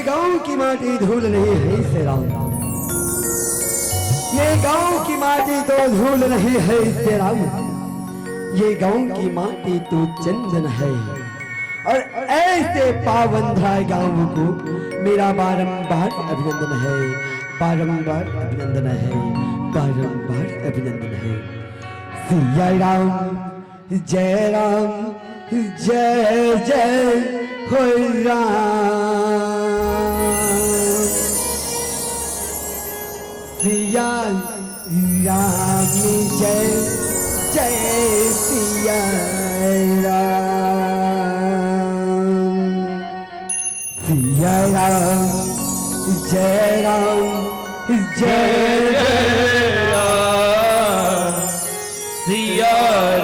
गांव की माटी धूल नहीं है इससे राम, ये गांव की माटी तो धूल नहीं है इससे राम, ये गांव की माटी तो चंदन है। और ऐसे पावन धाय गांव को मेरा बारंबार अभिनंदन है, बारंबार अभिनंदन है, बारंबार अभिनंदन है। सिया राम जय राम जय जय हो राम, सिया राम जय जय सिया राम, सिया राम जय राम जय जय राम, सिया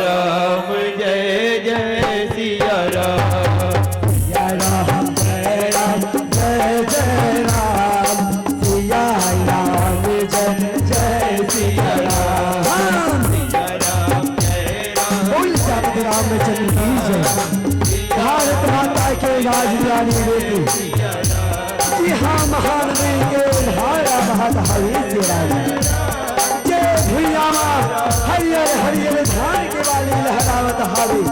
राम जय जय सिया राम, सिया राम जय राम जय जय राम, सिया राम जय जय सिया राम, सिया राम जय राम। बोल जाते रामचंद्र की जय, भारत माता के राजरानी बेटी, जी हाँ महान के धारा बहात हरी से राज, जय भुयामा हरियर हरियर धान के वाली लहरावत हावी,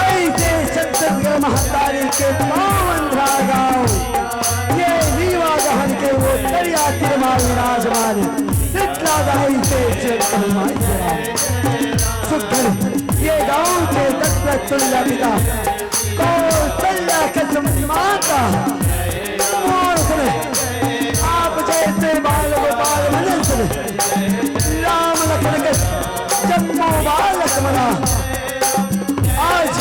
ऐसे छत्तीसगढ़ महातारी के पावन धा गाँव, ये रीवा गहन के वो दरिया तिरमाल विराजमान, शीतला दाई से सुखर ये गाँव के दत्त तुल्य पिता कौशल्या कसम माता, और सुने आप जैसे बाल गोपाल मनन सुने, राम लखन के जम्मो बालक मना, आज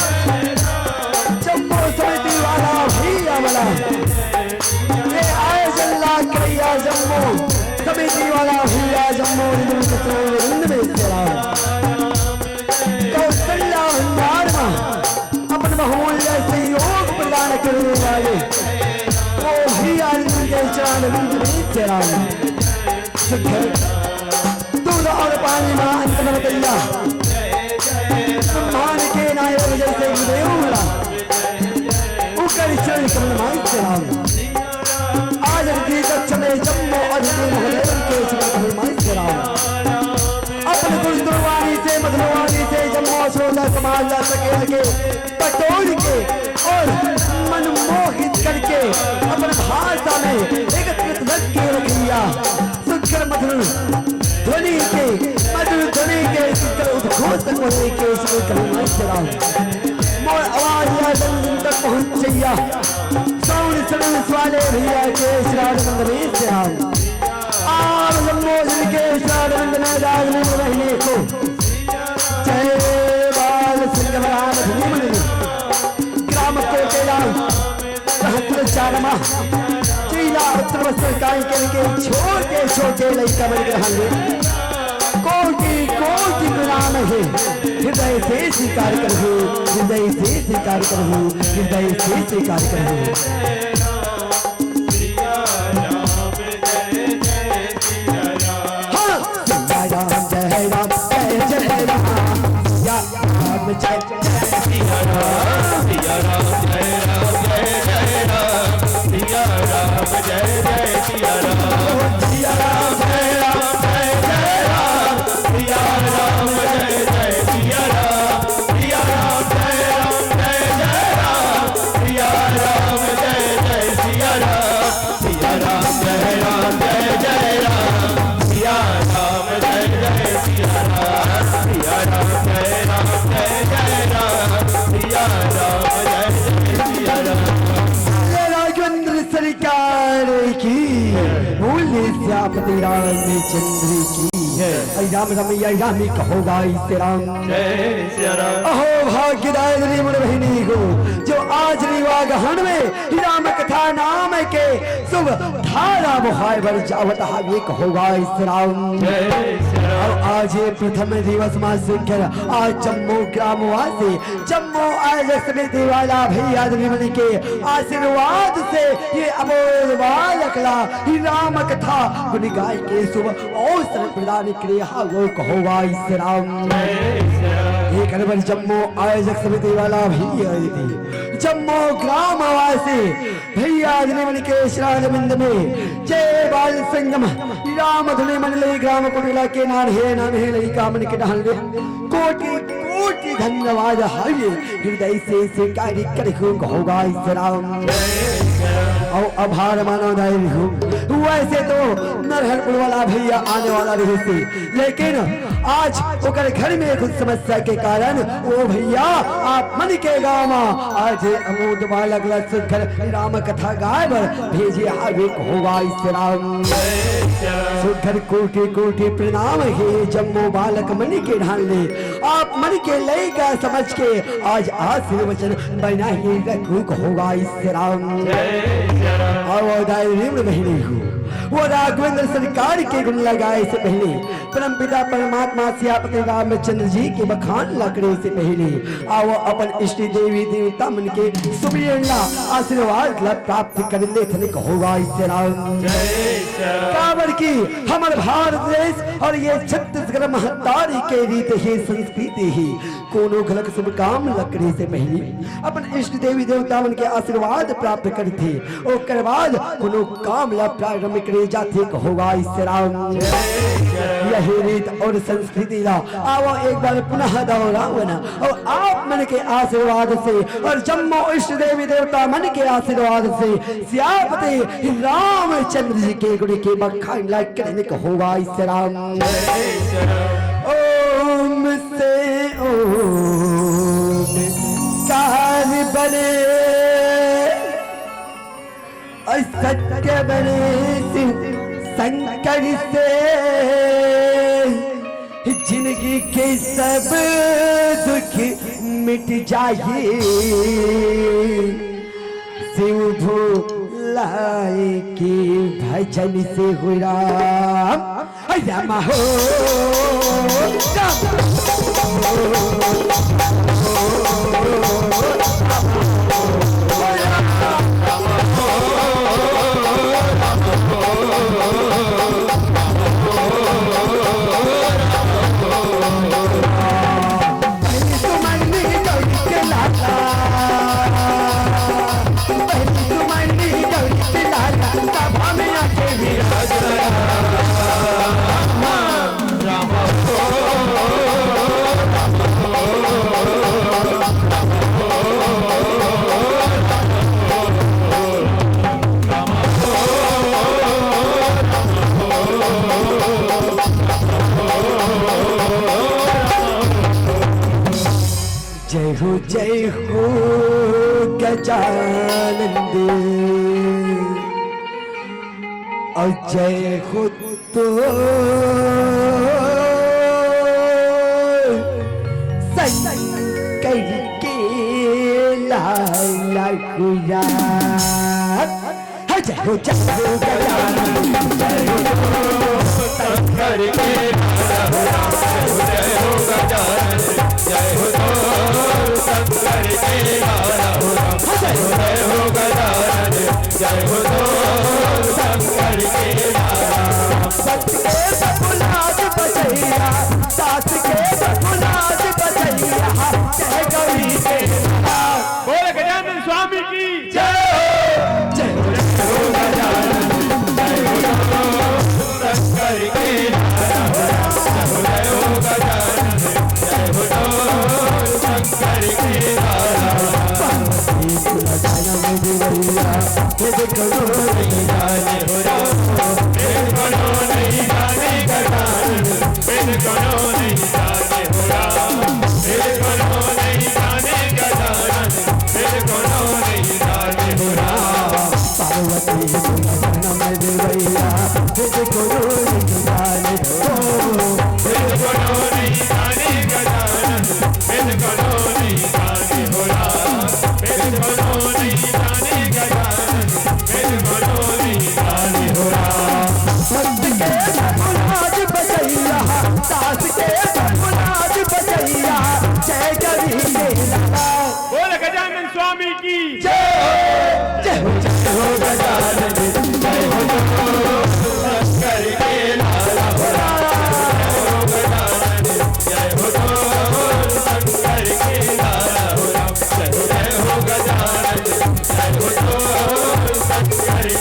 जम्मो समिति वाला भैया वाला, ये आए जल्ला कैया जम्मो समिति वाला भैया जम्मो रिंद में चला कौशल्या भंडार में अपन बहुमूल्य सहयोग प्रदान करने वाले वो भैया के चरण में चला, दूध और पानी में अंत में तैया ब्रह्मांड के नायक जैसे देव मिला उकर चरण कमल में चला, आज की कक्ष में जम्मो अधीन महोदय के चरण में चला, अपने दुर्वाणी से मधुवाणी से जम्मो श्रोता समाज ला सके के पटोल के और मनमोहित करके अपने भाषा में एकत्रित करके रख लिया, सुखकर मधुर ध्वनि के मधुर ध्वनि के उद्घोष को लेके इसमें कलमाई चलाओ, मोर आवाज या जमीन तक पहुंच चैया, साउंड सर्विस वाले भैया के श्राद्ध में से आओ, आप जम्मो जिनके श्राद्ध में जागने रहने को जय बाल सिंह राम धूमन ग्राम कोटेला सहस्र चारमा चीला उत्तर वस्त्र काई करके छोटे छोटे लड़का बन ग्रहण कोटि कोटि प्रणाम है, हृदय से स्वीकार करो, हृदय से स्वीकार करो, हृदय से स्वीकार करो। जय सिया राम सिया राम जय राम जय जय राम, सिया राम जय जय सिया राम, सिया राम जय राम जय जय राम, सिया राम जय जय सिया राम, सिया राम जय राम जय जय राम, सिया राम जय जय सिया राम, सिया राम जय राम जय जय राम, सिया राम जय जय सिया राम, सिया राम जय राम जय जय राम, सिया राम जय जय सिया राम। राघवेंद्र सरकार की बोले श्यामती रामचंद्र की जय, राम रमैया रामी कहोगा इसे राम जय सिया राम। अहो भाग्यदायिनी मन बहिनी को जो आज रीवा गहन में राम कथा नाम के शुभ धारा मुहाय बर जावत हावे कहोगा इसे राम जय सिया राम। आज ये प्रथम दिवस मां सुखर आज जम्मू ग्रामवासी जम्मू आज समिति वाला भैया मन के आशीर्वाद से ये अमोल बालकला राम कथा गुण गाय के शुभ अवसर प्रदान करे वो कहोगा इसे राम एक जम्मू आयोजक समिति वाला भैया जम्मू ग्रामवासी भैया मन के श्राद्ध बिंद में जय बाल संगम राम धुने मन लई ग्राम कुटिला के नार है नाम है लई का मन के ढाल दे कोटि कोटि धन्यवाद हरि हृदय से कार्य कर होगा इस राम और आभार मानो दाई हूँ। वैसे तो नरहरपुर वाला भैया आने वाला रहे थे, लेकिन आज ओकर घर में कुछ समस्या के कारण वो भैया आप मन के गाँव में आज अमोद बालक सुखर राम कथा गाय भेजे आगे होगा इस राम सुखर कोटि कोटि प्रणाम हे जम्मो बालक मन के ढालने आप मन के लय का समझ के आज आशीर्वचन बना ही रखू होगा इस राम बहनी हूँ। वो राघवेंद्र सरकार के गुण लगाए से पहले परम पिता परमात्मा सियापति रामचंद्र जी के बखान लकड़े से पहले आओ अपन इष्ट देवी देवता मन के सुबह आशीर्वाद प्राप्त कर ले होगा इससे काबर की हमारे भारत देश और ये छत्तीसगढ़ महतारी के रीत ही संस्कृति ही कोनो गलत शुभ काम लकड़ी से पहले अपन इष्ट देवी देवता मन के आशीर्वाद प्राप्त करते और बाद कोनो काम या प्रारंभ करे जाते होगा इससे यही रीत और संस्कृति ला आओ एक बार पुनः दोहरावना और आप मन के आशीर्वाद से और जम्मो इष्ट देवी देवता मन के आशीर्वाद से सियापति रामचंद्र जी के गुण के बखान लायक करने को होगा इससे ओम से ओम कार बने सत्य बने शंकर से जिंदगी के सब दुख मिट जाए शिव भोलाए के भजन से हो राम राम हो जय हो गजानंद और जय हो तो शंकर के लाला गुरा जय हो गजानंद जय हो शंकर के जय हो गजानन जय हो शंकर के लाला जय हो गजानन जय हो शंकर के लाला सत के सपुनाज बजैया सास के सपुनाज बजैया जय गौरी के बोल गजानन स्वामी की जय हो गजानन जय हो शंकर के लाला जय हो गजानन जय हो शंकर के लाला नहीं जाने हो राम बिन करो नहीं जाने गजानन बिन करो नहीं जाने हो राम बिन करो नहीं जाने गजानन बिन करो नहीं जाने हो राम पार्वती नम देवैया करो जाने बिन करो नहीं जाने गजानन बिन करो नहीं जाने हो राम बिन करो नहीं जाने गजानन बिन करो नहीं जाने हो राम भक्त के सपुनाज बजैया सास के सपुनाज बजैया जय गौरी के लाला बोल गजानन स्वामी की जय हो गजानन जय हो शंकर के लाला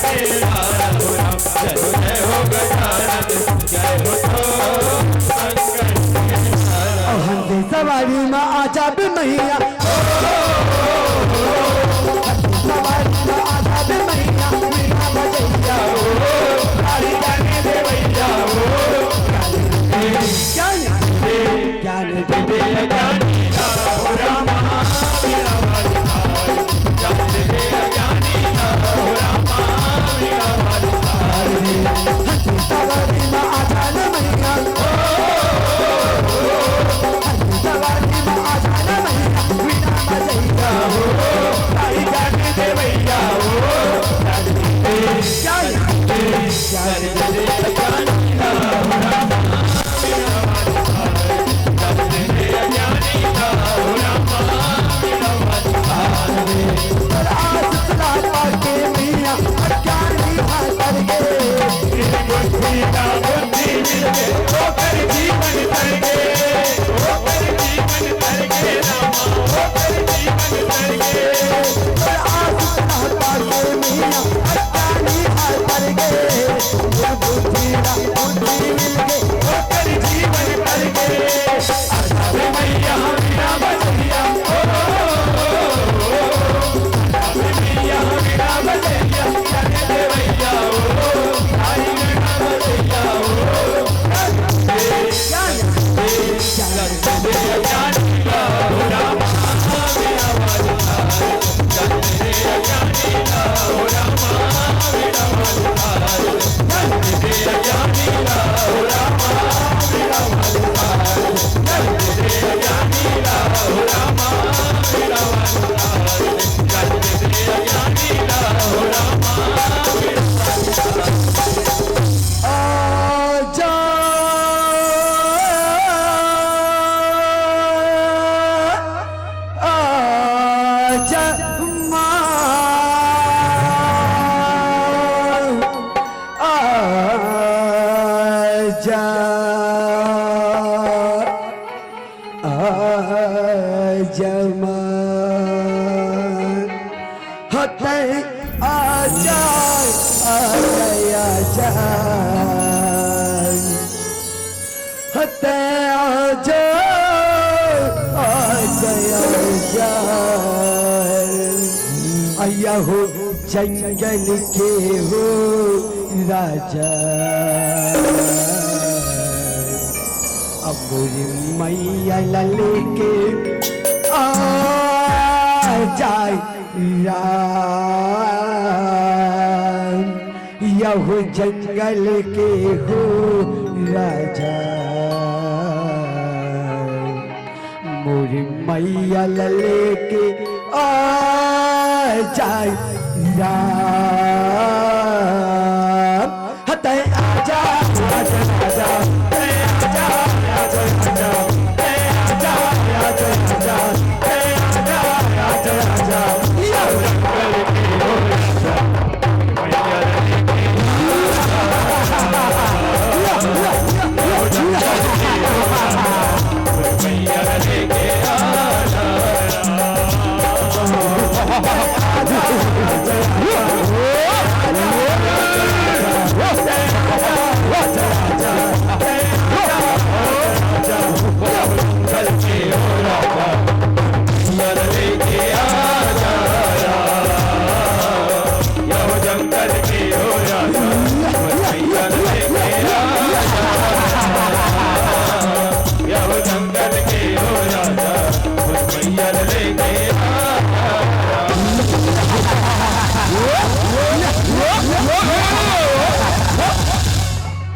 तेरा रघु राम जय हो गजानन जय हो शंकर हंसी सवारी में आजा भी मैया सवारी में आजा भी मैया मीना बजैया गाड़ी जाने दे भैया ज्ञान दे ज्ञानी हो रामा मेरा वाली ज्ञान दे ज्ञानी हो रामा मेरा वाली हंसी सवारी में आजा न मैया हंसी सवारी में आजा न मैया मीना बजैया गाड़ी जाने दे भैया ज्ञान दे ज्ञानी हो रामा मेरा वाली ज्ञान दे ज्ञानी हो रामा मेरा वाली आस सलाह के मियां ज्ञानी हाथ करके बुद्धि का बुद्धि मिल गए वो कर जीवन कर गए वो कर जीवन कर गए रामा वो कर जीवन कर गए आस सलाह के मियां ज्ञानी हाथ करके बुद्धि का बुद्धि मिल गई वो कर जीवन कर गए अरे मैया मेरा बजैया मैया मेरा बजैया जाने दे भैया आई मेरा बजैया ज्ञानी हो रामा मेरा वाली ज्ञान दे ज्ञानी हो रामा मेरा वाली ज्ञान दे ज्ञानी हो रामा मेरा वाली ज्ञान दे ज्ञानी हो रामा मेरा वाली ज्ञान दे ज्ञानी हो रामा मेरा आजा आजा माँ आजा आजा माँ हते आजा आजा आजा हते आजा आजा आजा आया हो जंगल के हो राजा अब बुरी मैया लले के आ जाए राम यहो जंगल के हो राजा मोरी मैया लले के आ जाए राम हते आजा आजा आजा आजा आजा आजा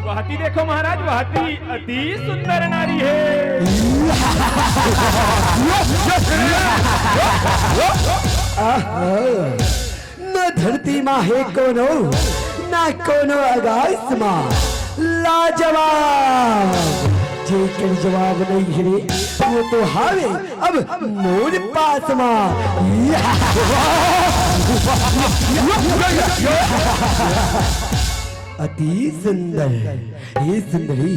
हाथी देखो महाराज वो हाथी अति सुंदर नारी है। न धरती माँ है कोनो ना कोनो आकाश माँ लाजवाब जेकर जवाब नहीं है वो तो हावे अब मोर पास माँ अति सुंदर ये सुंदरी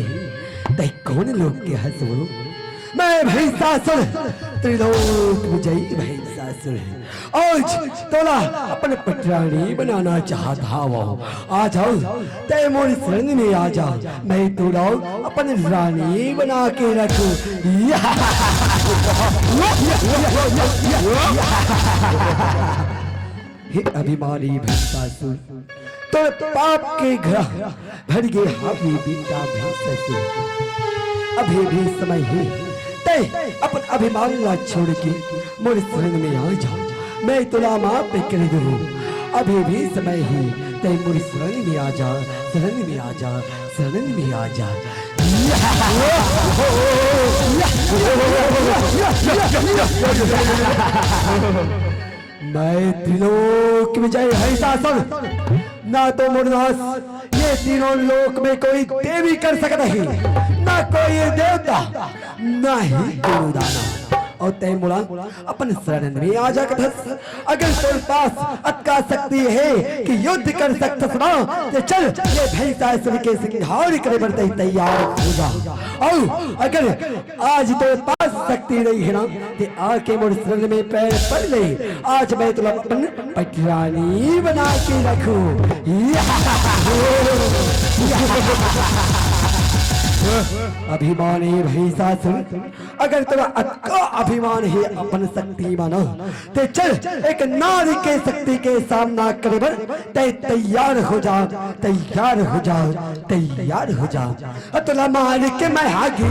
तय कौन लोग के हंस बोलो मैं महिषासुर त्रिलोक विजयी महिषासुर आज तोला अपने पटरानी बनाना चाहता वो आ जाओ ते मोरी शरण में आ जा मैं तोला अपनी रानी बना के रखूं हे अभिमानी महिषासुर तो पाप के घर भर गए हावी बेटा महिषासुर अभी भी समय है ते अपन अभिमान ना छोड़ के मोरे शरण में आ जा मैं तुला माफ कर दूं अभी भी समय है ते मोरे शरण में आ जा शरण में आ जा शरण में आ जा मैं त्रिलोक विजय महिषासुर ना तो मुर्दास ये तीनों लोक में कोई देवी कर सकता है ना कोई देवता ना ही कोई दाना और तय मुला अपन शरण में आ जा कथस अगर तेरे पास अक्का शक्ति है कि युद्ध कर सकता सुना तो चल ये महिषासुर के सिंहार करे बढ़ते तैयार हो जा और अगर आज तेरे पास शक्ति नहीं है ना तो आके मोर शरण में पैर पड़ ले आज मैं तुला अपन पटरानी बना के रखूं अभिमानी महिषासुर अगर तेरा अक्का अभिमान है अपन शक्ति मानो ते चल एक नारी के शक्ति के सामना करे बर ते तैयार हो जा तैयार हो जा तैयार हो जा तुला मार के मैं आगे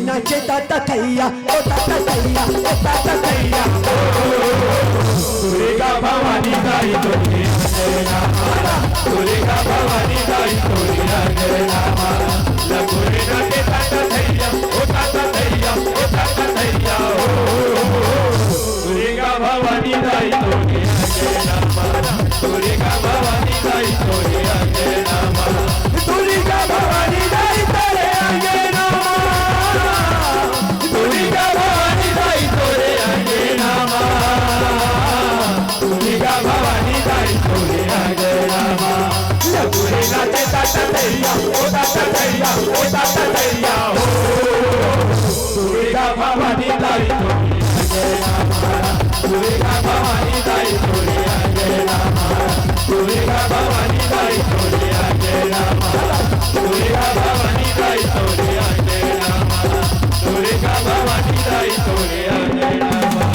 नाचे ताता थैया ओ ताता थैया ओ ताता थैया दुर्गा भवानी दाई तोरी अंजना दुर्गा भवानी दाई तोरी अंजना लगुरे नाचे ताता थैया ओ ताता थैया ओ ताता थैया दुर्गा भवानी दाई तोरी अंजना दुर्गा भवानी दाई तोरी अंजना दुर्गा भवानी दाई तोरे आगे नामा दुर्गा भवानी दाई तोरे आगे नामा दुर्गा भवानी दाई तोरे आगे नामा लपुरे नाचे ताता दैया ओ ताता दैया ओ ताता दैया हो दुर्गा भवानी दाई तोरे आगे नामा दुर्गा भवानी दाई तोरे आगे नामा दुर्गा भवानी दाई तोरे आगे नामा दुर्गा भवानी दाई तोरे आगे नामा दुर्गा भवानी दाई तोरे आगे नामा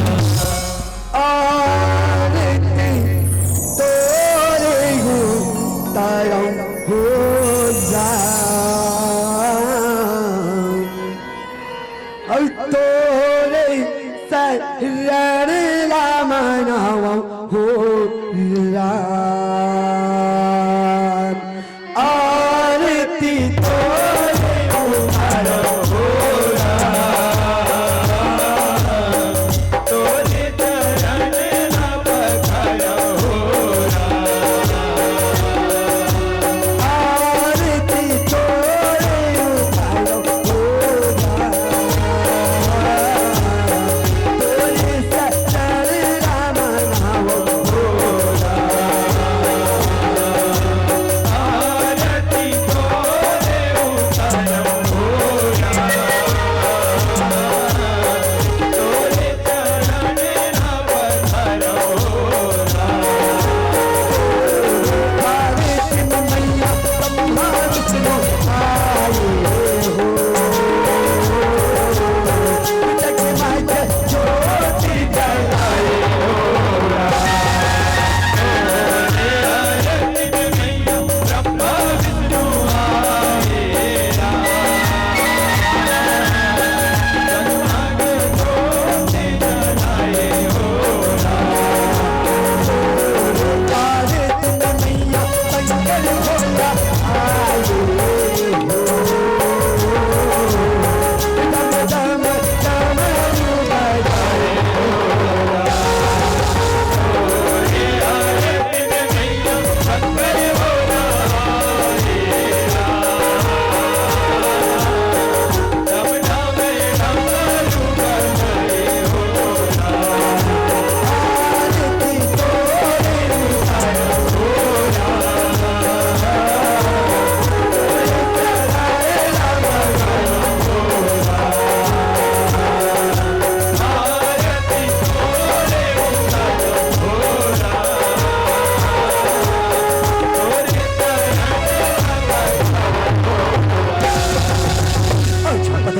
आरती तोरे हो तारा हो जा तोरे शरण राम नाम हो राम आरती तोरे हो तारा हो तोरे चरण ना पखारो हो आरती तोरे हो तारा हो तोरे शरण राम नाम हो आरती तोरे उतारो हो तोरे चरण ना पखारो हो आरती मैया ब्रह्मा विष्णु आए हो जग मात ज्योति जलाए ब्रह्मा विष्णु आए आरती मैया मंगल भोला आए हो दम दम दम बजाए आरती तोरे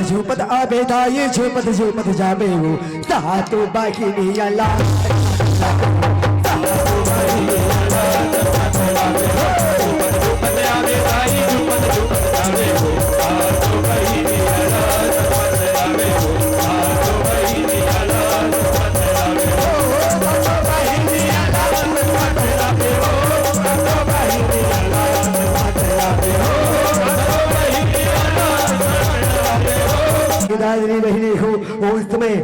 झूपत आबेदाई झूपत जाबे हो सातो बाहिनी अला बहिनी हो उस समय